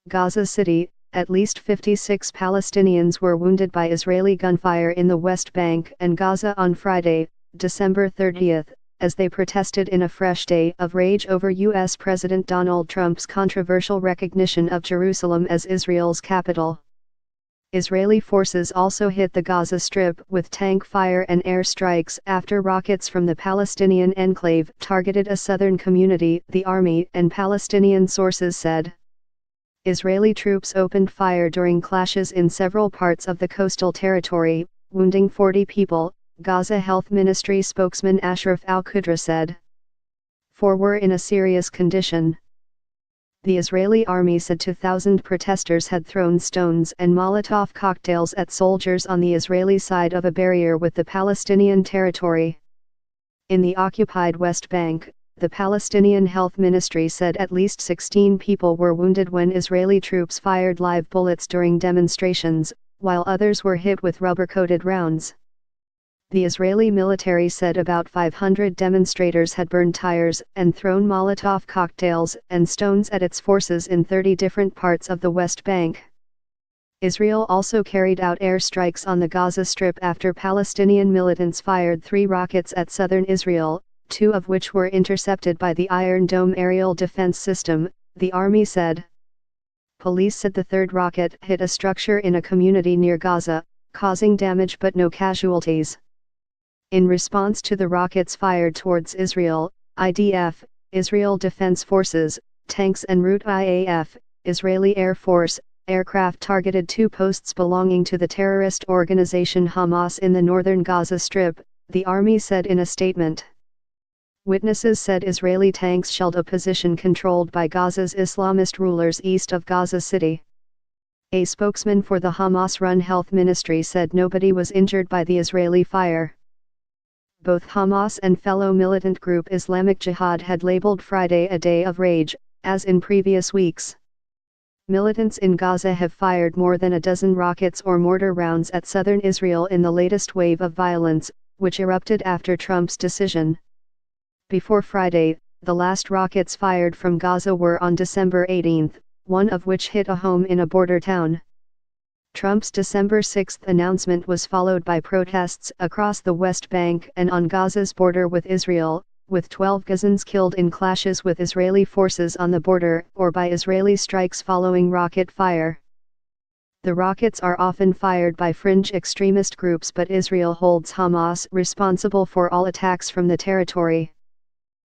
Gaza City, at least 56 Palestinians were wounded by Israeli gunfire in the West Bank and Gaza on Friday, December 30, as they protested in a fresh day of rage over U.S. President Donald Trump's controversial recognition of Jerusalem as Israel's capital. Israeli forces also hit the Gaza Strip with tank fire and air strikes after rockets from the Palestinian enclave targeted a southern community, the army and Palestinian sources said. Israeli troops opened fire during clashes in several parts of the coastal territory, wounding 40 people, Gaza Health Ministry spokesman Ashraf al-Qudra said. 4 were in a serious condition. The Israeli army said 2,000 protesters had thrown stones and Molotov cocktails at soldiers on the Israeli side of a barrier with the Palestinian territory. In the occupied West Bank, the Palestinian Health Ministry said at least 16 people were wounded when Israeli troops fired live bullets during demonstrations, while others were hit with rubber-coated rounds. The Israeli military said about 500 demonstrators had burned tires and thrown Molotov cocktails and stones at its forces in 30 different parts of the West Bank. Israel also carried out airstrikes on the Gaza Strip after Palestinian militants fired 3 rockets at southern Israel, 2 of which were intercepted by the Iron Dome aerial defense system, the army said. Police said the third rocket hit a structure in a community near Gaza, causing damage but no casualties. In response to the rockets fired towards Israel, IDF, Israel Defense Forces, tanks and Root IAF, Israeli Air Force, aircraft targeted 2 posts belonging to the terrorist organization Hamas in the northern Gaza Strip, the army said in a statement. Witnesses said Israeli tanks shelled a position controlled by Gaza's Islamist rulers east of Gaza City. A spokesman for the Hamas-run health ministry said nobody was injured by the Israeli fire. Both Hamas and fellow militant group Islamic Jihad had labeled Friday a day of rage, as in previous weeks. Militants in Gaza have fired more than a dozen rockets or mortar rounds at southern Israel in the latest wave of violence, which erupted after Trump's decision. Before Friday, the last rockets fired from Gaza were on December 18, one of which hit a home in a border town. Trump's December 6 announcement was followed by protests across the West Bank and on Gaza's border with Israel, with 12 Gazans killed in clashes with Israeli forces on the border or by Israeli strikes following rocket fire. The rockets are often fired by fringe extremist groups, but Israel holds Hamas responsible for all attacks from the territory.